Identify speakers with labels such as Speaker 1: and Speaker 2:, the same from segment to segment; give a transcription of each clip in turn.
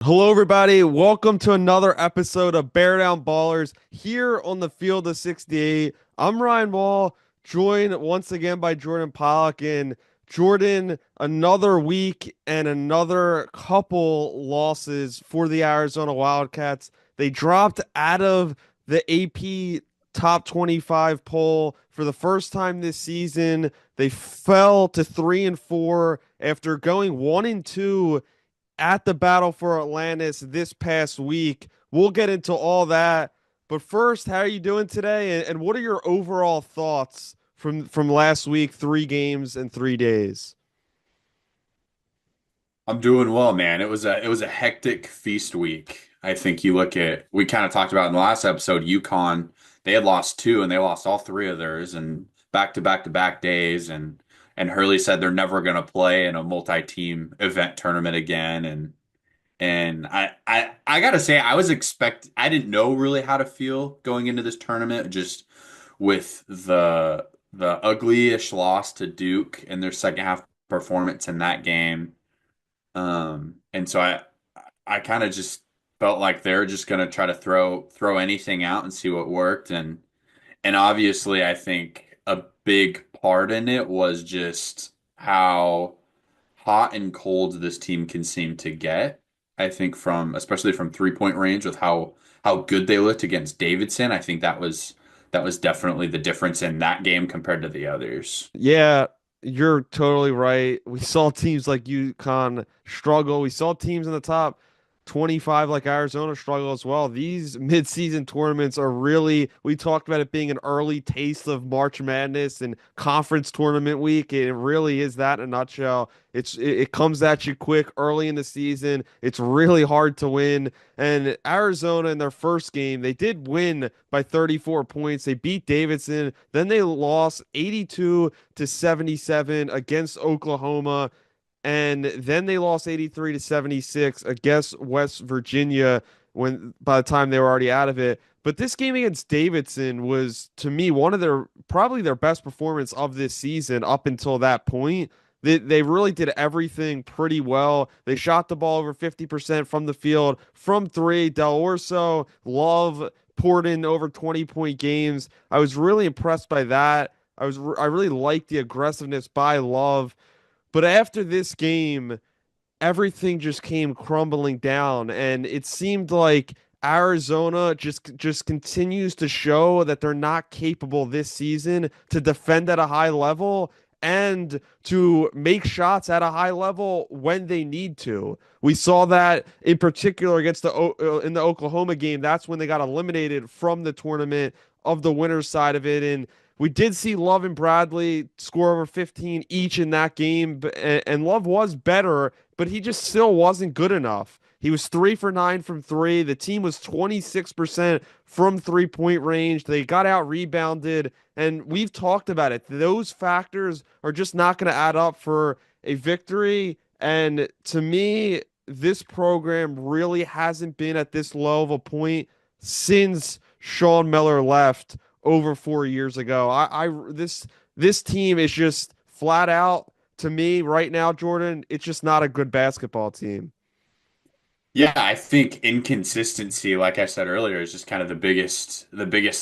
Speaker 1: Hello, everybody. Welcome to another episode of Bear Down Ballers here on the field of 68. I'm Ryan Wall, joined once again by Jordan Pollock. And Jordan, another week and another couple losses for the Arizona Wildcats. They dropped out of the AP top 25 poll for the first time this season. They fell to 3-4 after going 1-2 at the battle for Atlantis this past week. We'll get into all that. But first, how are you doing today? And what are your overall thoughts from last week, 3 games in 3 days?
Speaker 2: I'm doing well, man. It was a hectic feast week. I think you look at we kind of talked about in the last episode, UConn, they had lost two and they lost all three of theirs and back to back to back days and Hurley said they're never gonna play in a multi-team event tournament again and I gotta say I didn't know really how to feel going into this tournament just with the ugly-ish loss to Duke in their second half performance in that game. And so I kind of just felt like they're just gonna try to throw anything out and see what worked. And obviously I think a big part in it was just how hot and cold this team can seem to get. I think from especially from 3-point range with how good they looked against Davidson. I think that was definitely the difference in that game compared to the others.
Speaker 1: Yeah, you're totally right. We saw teams like UConn struggle. We saw teams in the top 25 like Arizona struggle as well. These midseason tournaments are really, we talked about it being an early taste of March Madness and conference tournament week. It really is that in a nutshell. It comes at you quick early in the season. It's really hard to win. And Arizona in their first game, they did win by 34 points. They beat Davidson. Then they lost 82-77 against Oklahoma. And then they lost 83-76 against West Virginia when by the time they were already out of it. But this game against Davidson was to me one of their probably their best performance of this season up until that point. They really did everything pretty well. They shot the ball over 50% from the field, from three. Del Orso, Love poured in over 20-point games. I was really impressed by that. I really liked the aggressiveness by Love. But after this game, everything just came crumbling down, and it seemed like Arizona just continues to show that they're not capable this season to defend at a high level and to make shots at a high level when they need to. We saw that in particular against in the Oklahoma game. That's when they got eliminated from the tournament of the winners side of it. And we did see Love and Bradley score over 15 each in that game, and Love was better, but he just still wasn't good enough. He was 3 for 9 from three. The team was 26% from 3-point range. They got out rebounded, and we've talked about it. Those factors are just not going to add up for a victory. And to me, this program really hasn't been at this low of a point since Sean Miller left over 4 years ago. This team is just flat out to me right now, Jordan. It's just not a good basketball team.
Speaker 2: Yeah, I think inconsistency, like I said earlier, is just kind of the biggest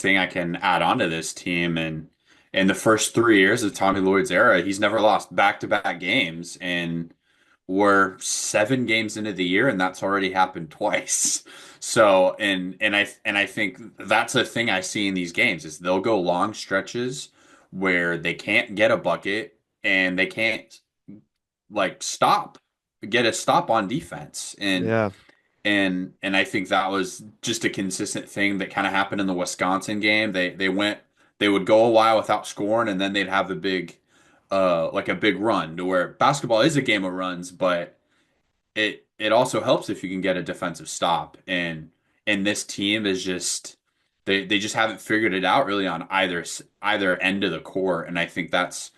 Speaker 2: thing I can add on to this team. And in the first 3 years of Tommy Lloyd's era, he's never lost back-to-back games, and we're 7 games into the year, and that's already happened twice. So, and I think that's a thing I see in these games is they'll go long stretches where they can't get a bucket and they can't like get a stop on defense.
Speaker 1: Yeah.
Speaker 2: And I think that was just a consistent thing that kind of happened in the Wisconsin game. They would go a while without scoring and then they'd have a big like a big run to where basketball is a game of runs, but it also helps if you can get a defensive stop. And this team is just they just haven't figured it out really on either end of the court. And I think that's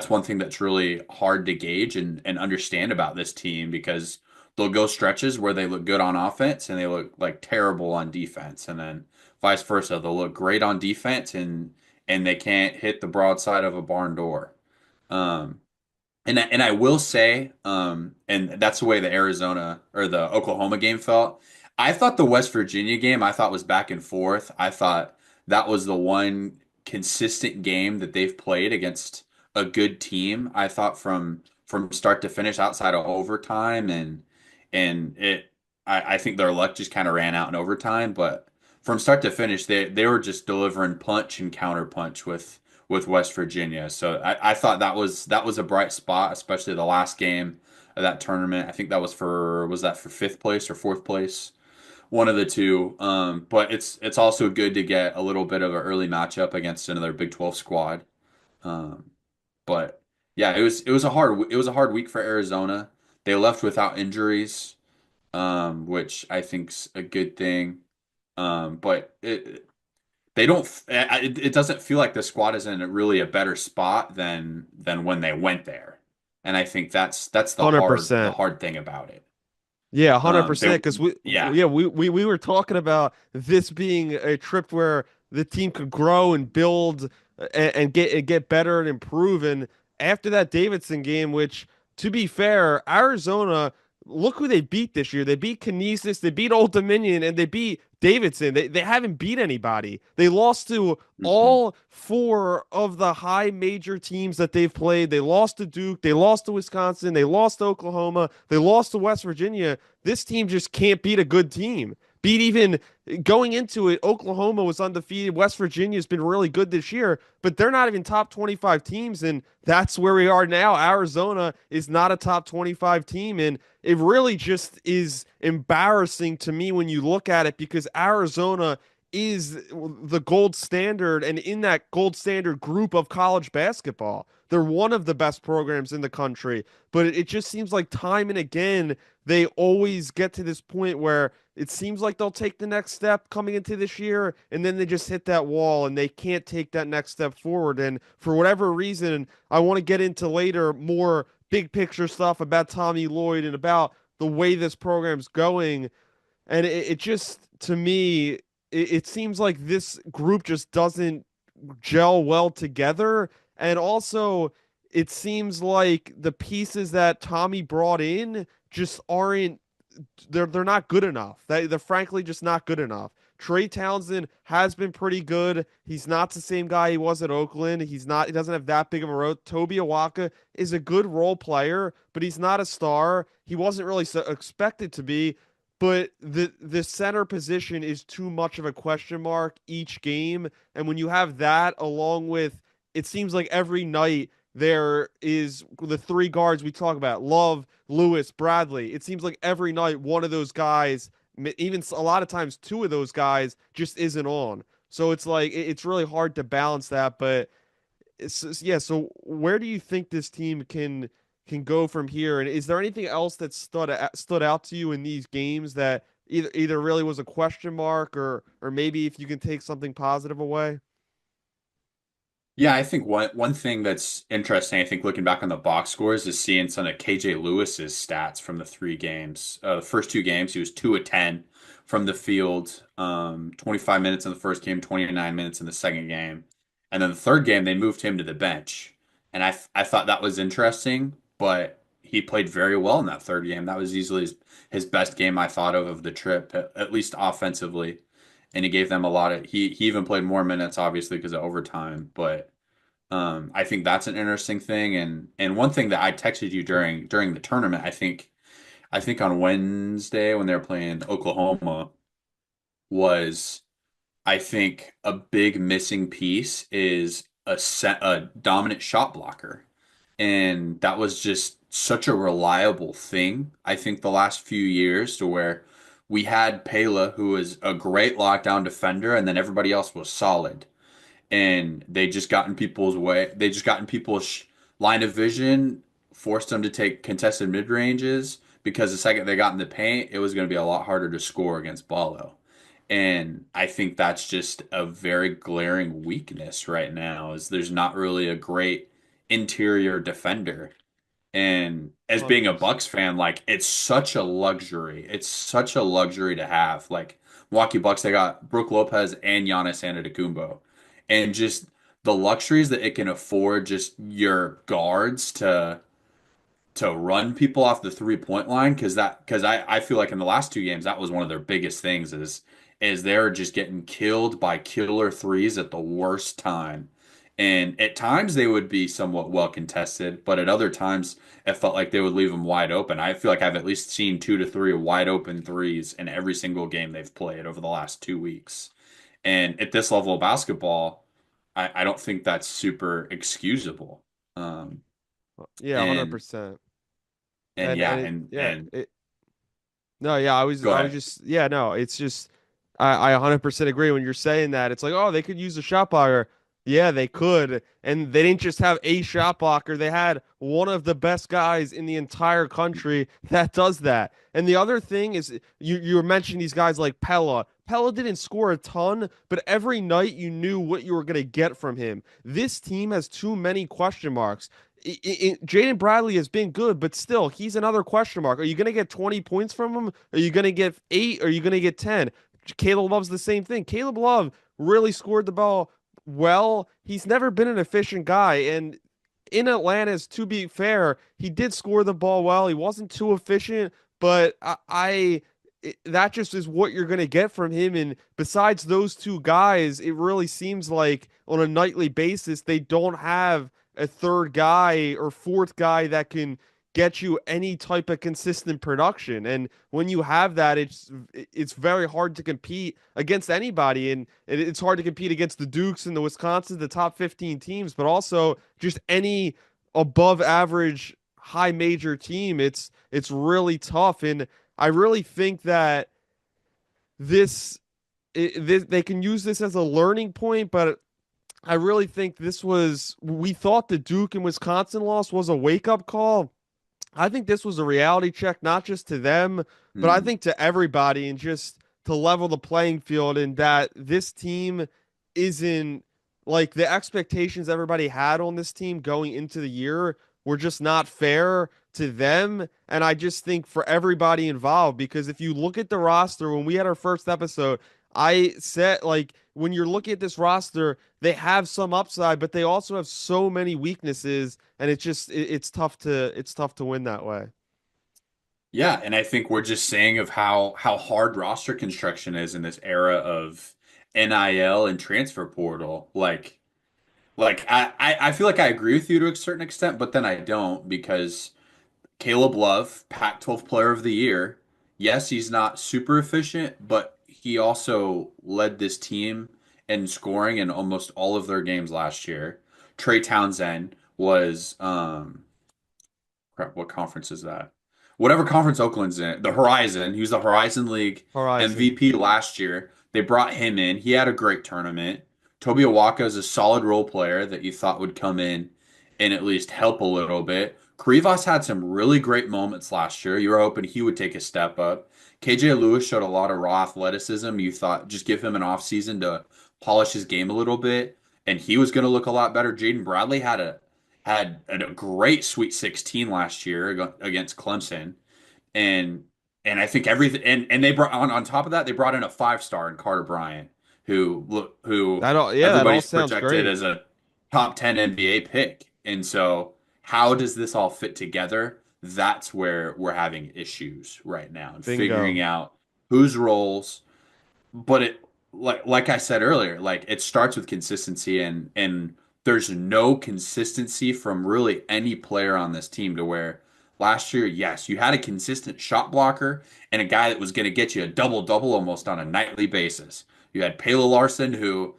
Speaker 2: one thing that's really hard to gauge and understand about this team because they'll go stretches where they look good on offense and they look like terrible on defense, and then vice versa. They'll look great on defense and they can't hit the broadside of a barn door. Um, And I will say, and that's the way the Arizona or the Oklahoma game felt. I thought the West Virginia game I thought was back and forth. I thought that was the one consistent game that they've played against a good team. I thought from start to finish outside of overtime and it I think their luck just kind of ran out in overtime, but from start to finish they were just delivering punch and counter punch with West Virginia. So I thought that was a bright spot, especially the last game of that tournament. I think that was that for fifth place or fourth place, one of the two. But it's also good to get a little bit of an early matchup against another Big 12 squad. Um, but yeah, it was a hard week for Arizona. They left without injuries, which I think's a good thing. But they don't it doesn't feel like the squad is in really a better spot than when they went there. And I think that's the
Speaker 1: 100%.
Speaker 2: hard thing about it.
Speaker 1: Yeah,
Speaker 2: They
Speaker 1: 100%. Because
Speaker 2: yeah.
Speaker 1: yeah, we were talking about this being a trip where the team could grow and build and get better and improve. And after that Davidson game, which to be fair, Arizona, look who they beat this year. They beat Kinesis, they beat Old Dominion, and they beat Davidson. They haven't beat anybody. They lost to
Speaker 2: Mhm.
Speaker 1: all four of the high major teams that they've played. They lost to Duke, they lost to Wisconsin, they lost to Oklahoma, they lost to West Virginia. This team just can't beat a good team. Beat even going into it, Oklahoma was undefeated. West Virginia's been really good this year, but they're not even top 25 teams. And that's where we are now. Arizona is not a top 25 team. And it really just is embarrassing to me when you look at it because Arizona is the gold standard and in that gold standard group of college basketball. They're one of the best programs in the country, but it just seems like time and again they always get to this point where it seems like they'll take the next step coming into this year and then they just hit that wall and they can't take that next step forward. And for whatever reason, I want to get into later more big picture stuff about Tommy Lloyd and about the way this program's going. And it just, to me, it seems like this group just doesn't gel well together. And also, it seems like the pieces that Tommy brought in just aren't they're not good enough. They're frankly just not good enough. Trey Townsend has been pretty good. He's not the same guy he was at Oakland. He's not. He doesn't have that big of a role. Toby Awaka is a good role player, but he's not a star. He wasn't really expected to be. But the center position is too much of a question mark each game. And when you have that, along with it seems like every night there is the three guards we talk about: Love, Lewis, Bradley. It seems like every night one of those guys, even a lot of times two of those guys, just isn't on. So it's like it's really hard to balance that. But yeah. So where do you think this team can go from here? And is there anything else that stood out to you in these games that either really was a question mark or maybe if you can take something positive away?
Speaker 2: Yeah, I think one thing that's interesting, I think looking back on the box scores is seeing some of KJ Lewis's stats from the three games. The first two games, he was 2 of 10 from the field, 25 minutes in the first game, 29 minutes in the second game. And then the third game, they moved him to the bench. And I thought that was interesting, but he played very well in that third game. That was easily his best game I thought of the trip, at least offensively. And he gave them a lot of he even played more minutes obviously because of overtime, but I think that's an interesting thing. And one thing that I texted you during the tournament, I think on Wednesday when they were playing Oklahoma was I think a big missing piece is a dominant shot blocker. And that was just such a reliable thing, I think, the last few years to where we had Pela, who was a great lockdown defender, and then everybody else was solid and they just got in people's way. They just got in people's line of vision, forced them to take contested mid ranges because the second they got in the paint, it was going to be a lot harder to score against Ballo. And I think that's just a very glaring weakness right now is there's not really a great interior defender. And as being a
Speaker 1: 100%.
Speaker 2: Bucks fan, like it's such a luxury. It's such a luxury to have. Like Milwaukee Bucks, they got Brook Lopez and Giannis Antetokounmpo, and just the luxuries that it can afford just your guards to. to run people off the 3-point line because I feel like in the last two games that was one of their biggest things is they're just getting killed by killer threes at the worst time. And at times they would be somewhat well contested, but at other times it felt like they would leave them wide open. I feel like I've at least seen 2 to 3 wide open threes in every single game they've played over the last 2 weeks. And at this level of basketball, I don't think that's super excusable. Um,
Speaker 1: Yeah,
Speaker 2: and
Speaker 1: 100%.
Speaker 2: and
Speaker 1: And
Speaker 2: yeah,
Speaker 1: it
Speaker 2: and
Speaker 1: yeah,
Speaker 2: and
Speaker 1: it no, yeah,
Speaker 2: go
Speaker 1: I was
Speaker 2: ahead.
Speaker 1: just yeah, no, it's just I 100% agree when you're saying that. It's like, "Oh, they could use a shot blocker." Yeah, they could. And they didn't just have a shot blocker. They had one of the best guys in the entire country that does that. And the other thing is you were mentioning these guys like Pella. Pella didn't score a ton, but every night you knew what you were going to get from him. This team has too many question marks. Jaden Bradley has been good, but still, he's another question mark. Are you going to get 20 points from him? Are you going to get 8? Are you going to get 10? Caleb Love's the same thing. Caleb Love really scored the ball well. He's never been an efficient guy. And in Atlantis, to be fair, he did score the ball well. He wasn't too efficient, but that just is what you're going to get from him. And besides those two guys, it really seems like on a nightly basis, they don't have a third guy or fourth guy that can get you any type of consistent production. And when you have that, it's very hard to compete against anybody, and it's hard to compete against the Dukes and the Wisconsin, the top 15 teams, but also just any above average high major team. It's really tough, and I really think that this, this they can use this as a learning point, but I really think we thought the Duke and Wisconsin loss was a wake up call. I think this was a reality check, not just to them, but I
Speaker 2: Hmm.
Speaker 1: think to everybody, and just to level the playing field, and that this team isn't like the expectations everybody had on this team going into the year were just not fair to them. And I just think for everybody involved, because if you look at the roster, when we had our first episode, I said, like, when you're looking at this roster, they have some upside, but they also have so many weaknesses, and it's tough to win that way.
Speaker 2: Yeah, and I think we're just saying of how hard roster construction is in this era of NIL and transfer portal. I feel like I agree with you to a certain extent, but then I don't because Caleb Love, Pac-12 Player of the Year. Yes, he's not super efficient, but he also led this team in scoring in almost all of their games last year. Trey Townsend was crap, what conference is that? Whatever conference Oakland's in, the Horizon. He was the Horizon League
Speaker 1: Horizon.
Speaker 2: MVP last year. They brought him in. He had a great tournament. Toby Awaka is a solid role player that you thought would come in and at least help a little bit. Krivas had some really great moments last year. You were hoping he would take a step up. KJ Lewis showed a lot of raw athleticism. You thought just give him an offseason to polish his game a little bit, and he was going to look a lot better. Jaden Bradley had a great Sweet 16 last year against Clemson, and I think everything and they brought on top of that they brought in a 5 star in Carter Bryant, who
Speaker 1: That all
Speaker 2: everybody's
Speaker 1: sounds
Speaker 2: projected
Speaker 1: great.
Speaker 2: as a top 10 NBA pick, and so how does this all fit together? That's where we're having issues right now and figuring
Speaker 1: Bingo.
Speaker 2: out whose roles, but it like I said earlier, like it starts with consistency, and there's no consistency from really any player on this team to where last year, yes, you had a consistent shot blocker and a guy that was going to get you a double double almost on a nightly basis. You had Payla Larson, who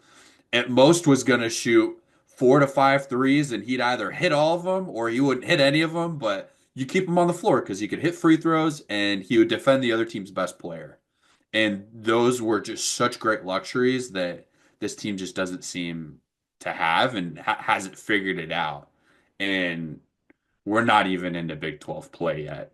Speaker 2: at most was going to shoot 4 to 5 threes, and he'd either hit all of them or he wouldn't hit any of them, but you keep him on the floor because he could hit free throws and he would defend the other team's best player. And those were just such great luxuries that this team just doesn't seem to have and hasn't figured it out. And we're not even into Big 12 play yet.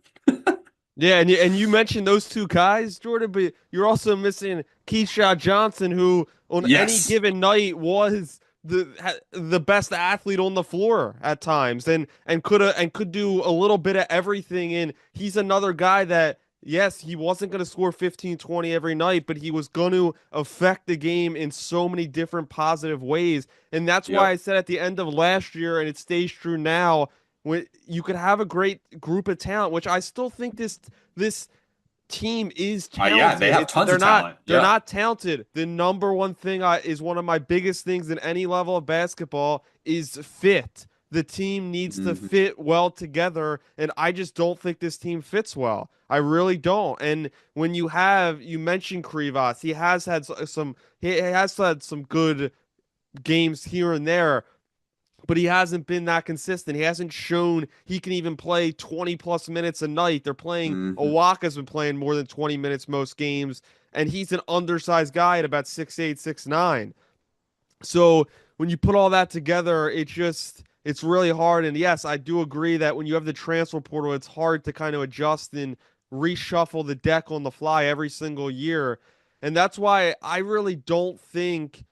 Speaker 1: Yeah, and you mentioned those two guys, Jordan, but you're also missing Keyshawn Johnson, who on any
Speaker 2: Yes.
Speaker 1: given night was the best athlete on the floor at times, and could do a little bit of everything. And he's another guy that, yes, he wasn't going to score 15, 20 every night, but he was going to affect the game in so many different positive ways. And that's why I
Speaker 2: Yep.
Speaker 1: said at the end of last year, and it stays true now, when you could have a great group of talent, which I still think this team is
Speaker 2: Yeah, they
Speaker 1: talented.
Speaker 2: have
Speaker 1: It's
Speaker 2: tons of talent.
Speaker 1: they're
Speaker 2: Yeah.
Speaker 1: not talented. The number one thing is one of my biggest things in any level of basketball is fit. The team needs to
Speaker 2: Hmm.
Speaker 1: fit well together, and I just don't think this team fits well. I really don't. And when you mentioned Krivas, he has had some good games here and there, but he hasn't been that consistent. He hasn't shown he can even play 20 plus minutes a night. They're playing
Speaker 2: Hmm.
Speaker 1: Owaka's been playing more than 20 minutes most games, and he's an undersized guy at about 6'8", 6'9". So when you put all that together, it's really hard. And yes, I do agree that when you have the transfer portal, it's hard to kind of adjust and reshuffle the deck on the fly every single year. And that's why I really don't think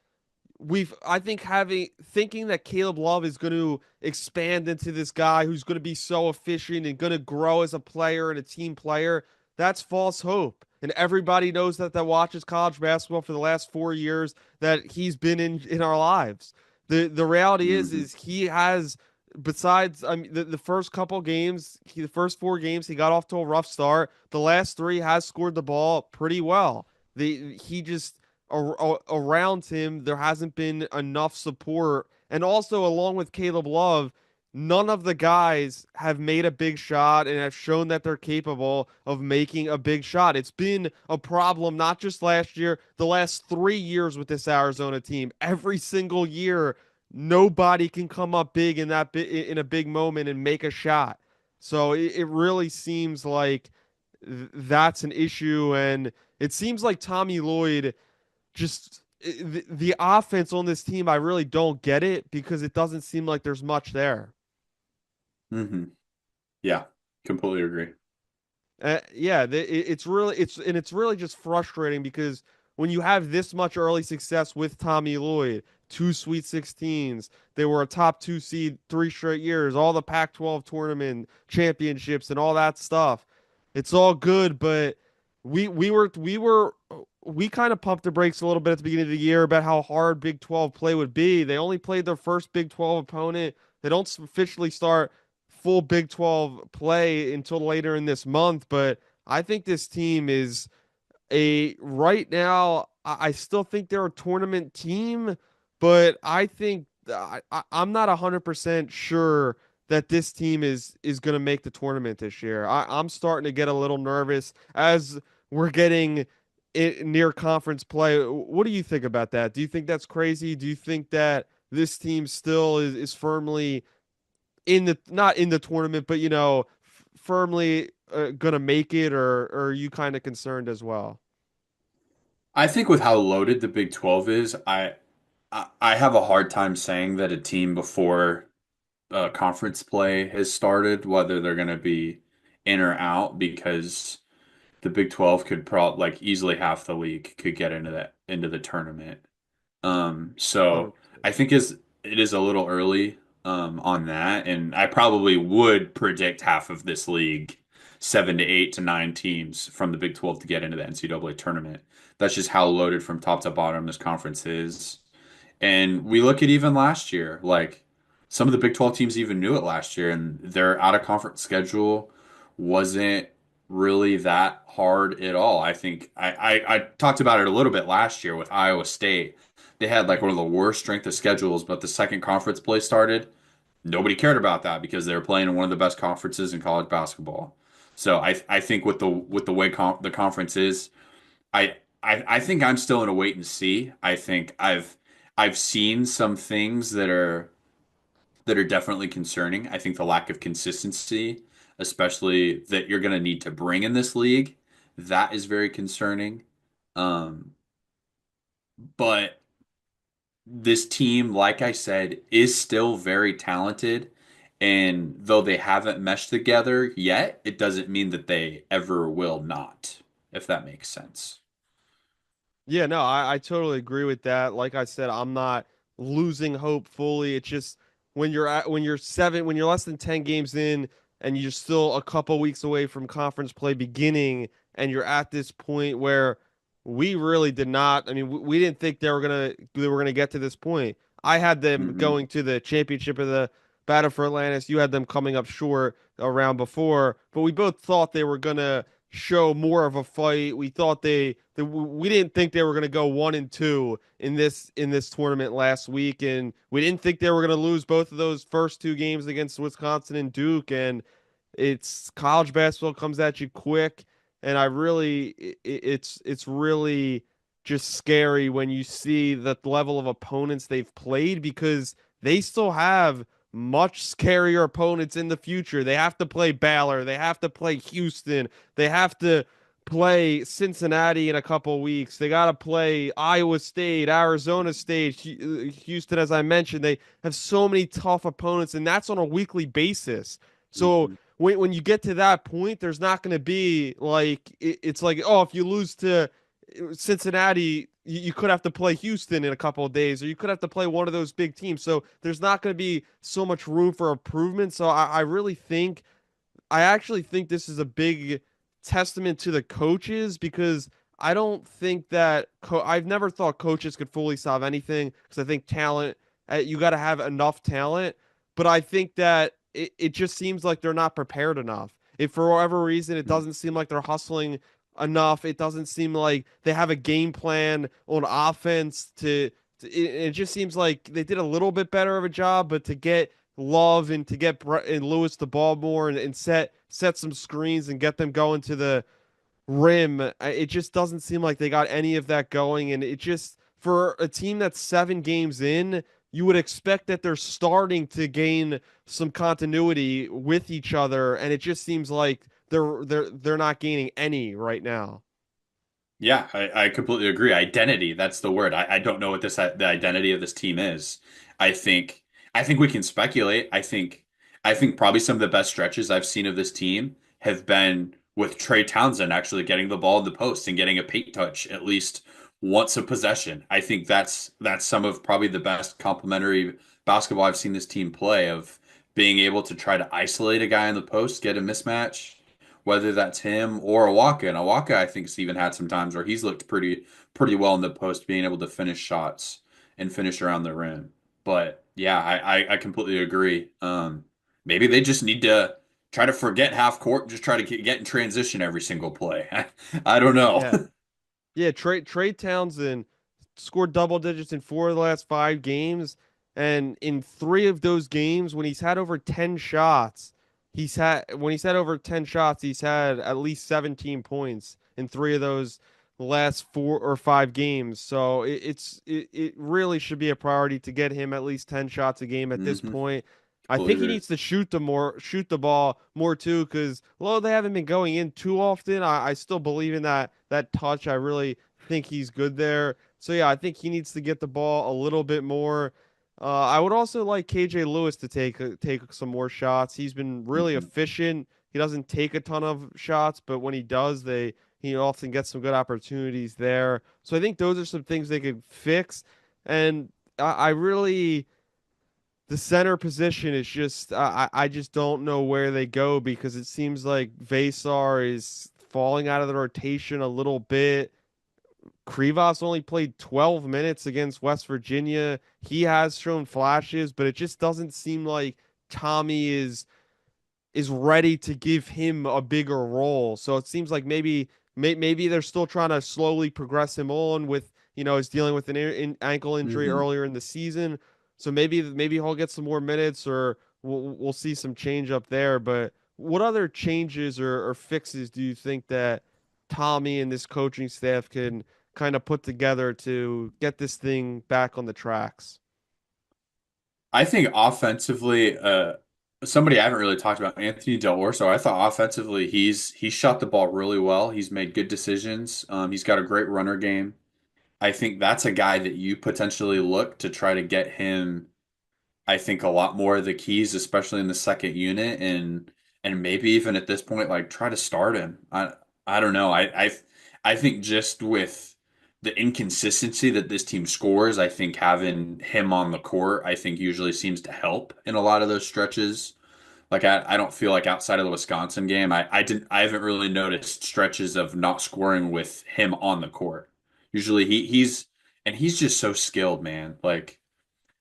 Speaker 1: we've I think having thinking that Caleb Love is going to expand into this guy who's going to be so efficient and going to grow as a player and a team player, that's false hope. And everybody knows that watches college basketball for the last 4 years that he's been in our lives. The reality
Speaker 2: Hmm.
Speaker 1: is he has, besides, I mean, the first couple games, the first 4 games he got off to a rough start. The last three has scored the ball pretty well. He just around him, there hasn't been enough support. And also, along with Caleb Love, none of the guys have made a big shot and have shown that they're capable of making a big shot. It's been a problem not just last year, the last 3 years with this Arizona team. Every single year, nobody can come up big in a big moment and make a shot. So it really seems like that's an issue, and it seems like Tommy Lloyd just the offense on this team, I really don't get it because it doesn't seem like there's much there.
Speaker 2: Hmm. Yeah, completely agree.
Speaker 1: Yeah, it's really just frustrating because when you have this much early success with Tommy Lloyd, two Sweet 16s, they were a top 2 seed 3 straight years, all the Pac-12 tournament championships and all that stuff. It's all good, but we kind of pumped the brakes a little bit at the beginning of the year about how hard Big 12 play would be. They only played their first Big 12 opponent. They don't officially start full Big 12 play until later in this month, but I think this team is a right now. I still think they're a tournament team, but I think I'm not 100% sure that this team is going to make the tournament this year. I'm starting to get a little nervous as we're getting near conference play. What do you think about that? Do you think that's crazy? Do you think that this team still is firmly in the not in the tournament, but firmly gonna make it, or are you kind of concerned as well?
Speaker 2: I think with how loaded the Big 12 is, I have a hard time saying that a team before conference play has started, whether they're going to be in or out, because the Big 12 could probably like easily half the league could get into the tournament. So
Speaker 1: 100%.
Speaker 2: I think it is a little early on that, and I probably would predict half of this league, 7 to 8 to 9 teams from the Big 12 to get into the NCAA tournament. That's just how loaded from top to bottom this conference is. And we look at even last year, like some of the Big 12 teams even knew it last year, and their out of conference schedule wasn't really that hard at all. I think I talked about it a little bit last year with Iowa State. They had like one of the worst strength of schedules, but the second conference play started. Nobody cared about that because they were playing in one of the best conferences in college basketball. So I think with the way the conference is, I think I'm still in a wait and see. I think I've seen some things that are definitely concerning. I think the lack of consistency, especially that you're going to need to bring in this league, that is very concerning. Um, but this team, like I said, is still very talented. And though they haven't meshed together yet, it doesn't mean that they ever will not, if that makes sense.
Speaker 1: Yeah, no, I totally agree with that. Like I said, I'm not losing hope fully. It's just when you're less than 10 games in and you're still a couple weeks away from conference play beginning, and you're at this point where we really did not, I mean, we didn't think they were gonna get to this point. I had them
Speaker 2: Hmm.
Speaker 1: going to the championship of the battle for Atlantis. You had them coming up short a round before, but we both thought they were gonna show more of a fight. We thought we didn't think they were gonna go 1-2 in this tournament last week, and we didn't think they were gonna lose both of those first two games against Wisconsin and Duke. And it's college basketball comes at you quick, and I really it's really just scary when you see the level of opponents they've played because they still have much scarier opponents in the future. They have to play Baylor, they have to play Houston, they have to play Cincinnati in a couple weeks. They got to play Iowa State, Arizona State, Houston, as I mentioned. They have so many tough opponents, and that's on a weekly basis. So
Speaker 2: Mhm.
Speaker 1: when you get to that point, there's not going to be like it's like, oh, if you lose to Cincinnati, you could have to play Houston in a couple of days, or you could have to play one of those big teams. So there's not going to be so much room for improvement. So I really think I actually think this is a big testament to the coaches because I don't think that I've never thought coaches could fully solve anything because I think talent, you got to have enough talent, but I think that it just seems like they're not prepared enough. If for whatever reason it doesn't seem like they're hustling enough, it doesn't seem like they have a game plan on offense it just seems like they did a little bit better of a job, but to get Love and to get and Lewis the ball more and set some screens and get them going to the rim. It just doesn't seem like they got any of that going, and it just for a team that's 7 games in, you would expect that they're starting to gain some continuity with each other, and it just seems like they're not gaining any right now.
Speaker 2: Yeah, I completely agree. Identity, that's the word. I don't know what the identity of this team is. I think I think we can speculate. I think probably some of the best stretches I've seen of this team have been with Trey Townsend actually getting the ball in the post and getting a paint touch at least once a possession. I think that's some of probably the best complementary basketball I've seen this team play of being able to try to isolate a guy in the post, get a mismatch, whether that's him or Awaka. And Awaka, I think, has even had some times where he's looked pretty well in the post, being able to finish shots and finish around the rim. But yeah, I completely agree. Maybe they just need to try to forget half court and just try to get in transition every single play. I don't know.
Speaker 1: Yeah. Yeah, Trey Townsend scored double digits in 4 of the last 5 games, and in 3 of those games, when he's had over 10 shots, he's had at least 17 points in 3 of those last 4 or 5 games. So it really should be a priority to get him at least 10 shots a game at this
Speaker 2: Hmm.
Speaker 1: point. I
Speaker 2: Completely
Speaker 1: think he
Speaker 2: agree.
Speaker 1: needs to shoot the ball more too, because although they haven't been going in too often, I still believe in that touch. I really think he's good there. So yeah, I think he needs to get the ball a little bit more. I would also like KJ Lewis to take some more shots. He's been really
Speaker 2: Hmm.
Speaker 1: efficient. He doesn't take a ton of shots, but when he does, he often gets some good opportunities there. So I think those are some things they could fix. And I really the center position is just I just don't know where they go because it seems like Vasar is falling out of the rotation a little bit. Krivas only played 12 minutes against West Virginia. He has shown flashes, but it just doesn't seem like Tommy is ready to give him a bigger role. So it seems like maybe they're still trying to slowly progress him on with he's dealing with an ankle injury
Speaker 2: Hmm.
Speaker 1: earlier in the season. So maybe he'll get some more minutes or we'll see some change up there. But what other changes or fixes do you think that Tommy and this coaching staff can kind of put together to get this thing back on the tracks?
Speaker 2: I think offensively, somebody I haven't really talked about, Anthony Del Orso. I thought offensively, he's shot the ball really well. He's made good decisions. He's got a great runner game. I think that's a guy that you potentially look to try to get him, I think, a lot more of the keys, especially in the second unit, and maybe even at this point, like try to start him. I don't know. I think just with the inconsistency that this team scores, I think having him on the court, I think usually seems to help in a lot of those stretches. Like I don't feel like outside of the Wisconsin game, I haven't really noticed stretches of not scoring with him on the court. Usually he's and he's just so skilled, man. Like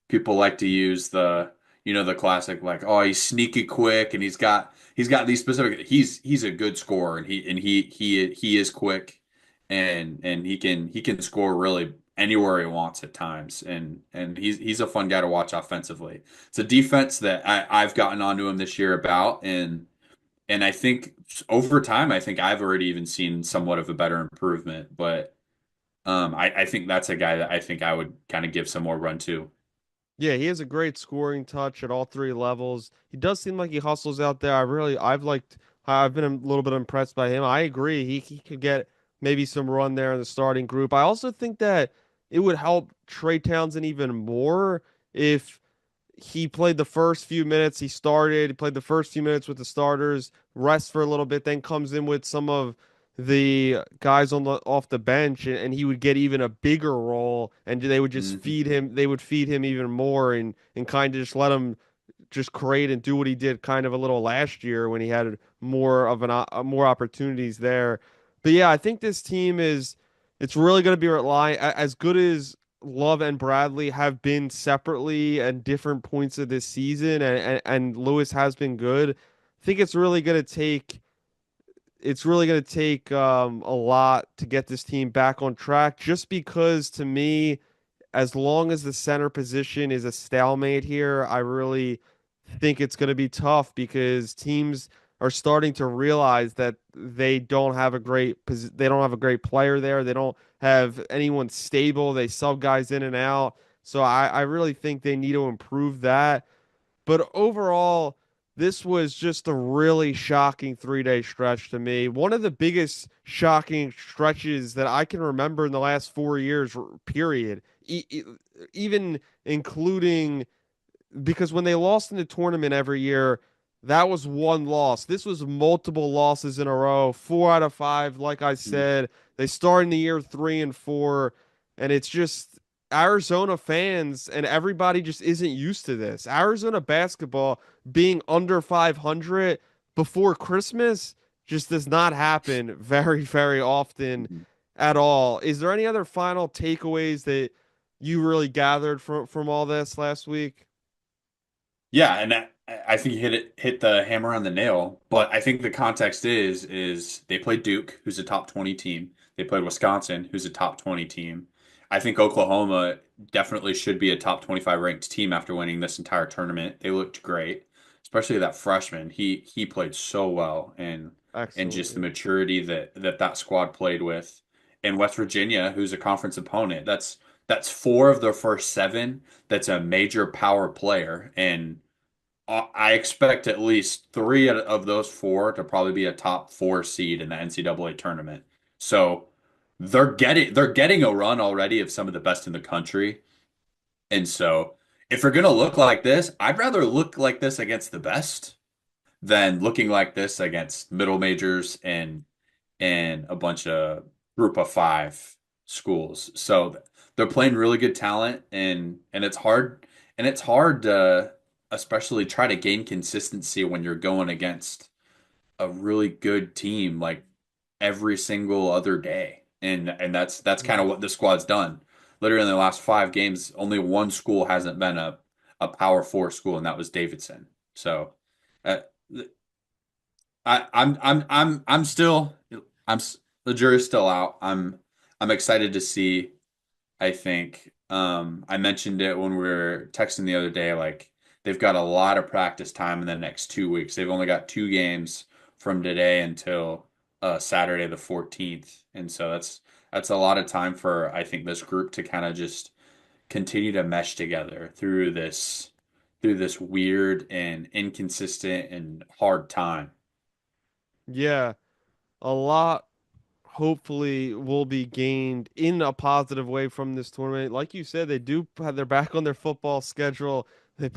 Speaker 2: people like to use the the classic like, oh, he's sneaky quick and he's got these specific he's a good scorer and he is quick and he can score really anywhere he wants at times and he's a fun guy to watch offensively. It's a defense that I've gotten onto him this year about and I think over time I think I've already even seen somewhat of a better improvement, but I think that's a guy that I think I would kind of give some more run to.
Speaker 1: Yeah, he has a great scoring touch at all three levels. He does seem like he hustles out there. I've been a little bit impressed by him. I agree. He could get maybe some run there in the starting group. I also think that it would help Trey Townsend even more if he played the first few minutes. He played the first few minutes with the starters, rests for a little bit, then comes in with some of the guys on the off the bench, and he would get even a bigger role, and they would just
Speaker 2: Hmm.
Speaker 1: feed him. They would feed him even more, and kind of just let him just create and do what he did kind of a little last year when he had more opportunities there. But yeah, I think this team is it's really going to be relying as good as Love and Bradley have been separately at different points of this season, and Lewis has been good. I think it's really going to take a lot to get this team back on track. Just because to me, as long as the center position is a stalemate here, I really think it's going to be tough because teams are starting to realize that they don't have a great player there. They don't have anyone stable. They sub guys in and out. So I really think they need to improve that. But overall, this was just a really shocking 3 day stretch to me. One of the biggest shocking stretches that I can remember in the last 4 years, period. Even including because when they lost in the tournament every year, that was one loss. This was multiple losses in a row, 4 out of 5. Like I said, they started in the year 3 and 4, and it's just Arizona fans and everybody just isn't used to this. Arizona basketball being under 500 before Christmas just does not happen very, very often
Speaker 2: Hmm.
Speaker 1: at all. Is there any other final takeaways that you really gathered from all this last week?
Speaker 2: Yeah, and I think you hit the hammer on the nail. But I think the context is they played Duke, who's a top 20 team. They played Wisconsin, who's a top 20 team. I think Oklahoma definitely should be a top 25 ranked team after winning this entire tournament. They looked great, especially that freshman. He played so well and just the
Speaker 1: Excellent.
Speaker 2: maturity that squad played with. And West Virginia, who's a conference opponent, that's four of their first seven. That's a major power player and I expect at least three of those four to probably be a top four seed in the NCAA tournament. So they're getting a run already of some of the best in the country. And so if we're gonna look like this, I'd rather look like this against the best than looking like this against middle majors and a bunch of group of five schools. So they're playing really good talent and it's hard to especially try to gain consistency when you're going against a really good team like every single other day. And that's kind of
Speaker 1: Mhm.
Speaker 2: what the squad's done. Literally in the last 5 games, only one school hasn't been a Power Four school, and that was Davidson. So uh, I'm still the jury's still out. I'm excited to see. I think I mentioned it when we were texting the other day. Like they've got a lot of practice time in the next 2 weeks. They've only got 2 games from today until Saturday the 14th, and so that's a lot of time for I think this group to kind of just continue to mesh together through this weird and inconsistent and hard time.
Speaker 1: Yeah, a lot hopefully will be gained in a positive way from this tournament. Like you said, they do have their back on their football schedule. They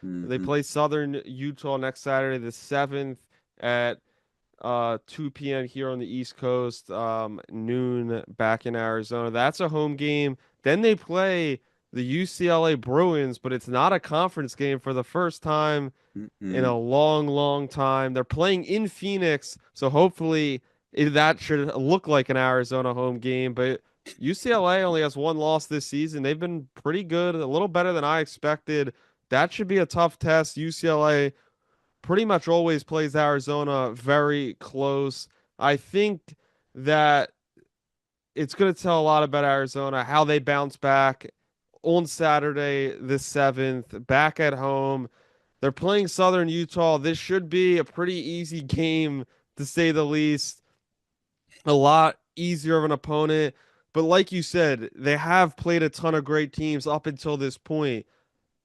Speaker 2: Hmm.
Speaker 1: play Southern Utah next Saturday, the 7th at 2 p.m. here on the East Coast, noon back in Arizona. That's a home game. Then they play the UCLA Bruins, but it's not a conference game for the first time in a
Speaker 2: Mm-mm.
Speaker 1: long, long time. They're playing in Phoenix, so hopefully that should look like an Arizona home game. But UCLA only has one loss this season. They've been pretty good, a little better than I expected. that should be a tough test. UCLA pretty much always plays Arizona very close. I think that it's going to tell a lot about Arizona, how they bounce back on Saturday, the 7th, back at home. They're playing Southern Utah. This should be a pretty easy game, to say the least. A lot easier of an opponent. But like you said, they have played a ton of great teams up until this point.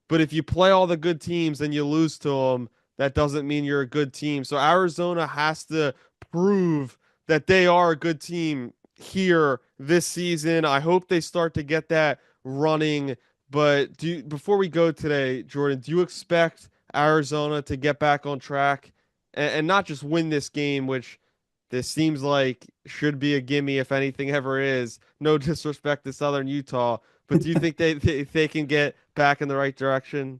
Speaker 1: But if you play all the good teams and you lose to them, that doesn't mean you're a good team. So Arizona has to prove that they are a good team here this season. I hope they start to get that running. But before we go today, Jordan, do you expect Arizona to get back on track and not just win this game, which this seems like should be a gimme if anything ever is. No disrespect to Southern Utah, but do you think they can get back in the right direction?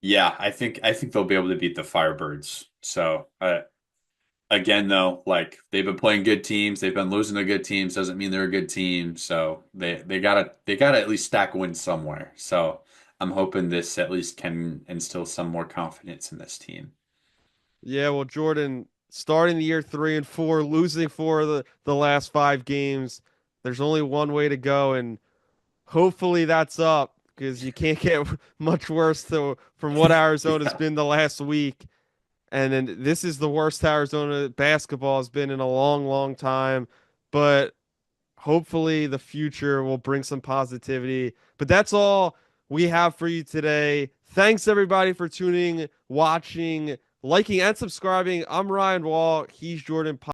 Speaker 2: Yeah, I think they'll be able to beat the Firebirds. So, again, though, like they've been playing good teams, they've been losing to good teams. Doesn't mean they're a good team. So they gotta at least stack wins somewhere. So I'm hoping this at least can instill some more confidence in this team.
Speaker 1: Yeah, well, Jordan, starting the year 3-4, losing four of the last five games. There's only one way to go, and hopefully that's up because you can't get much worse from what Arizona's
Speaker 2: Yeah.
Speaker 1: been the last week. And then this is the worst Arizona basketball has been in a long, long time. But hopefully the future will bring some positivity. But that's all we have for you today. Thanks everybody for tuning, watching, liking, and subscribing. I'm Ryan Wall. He's Jordan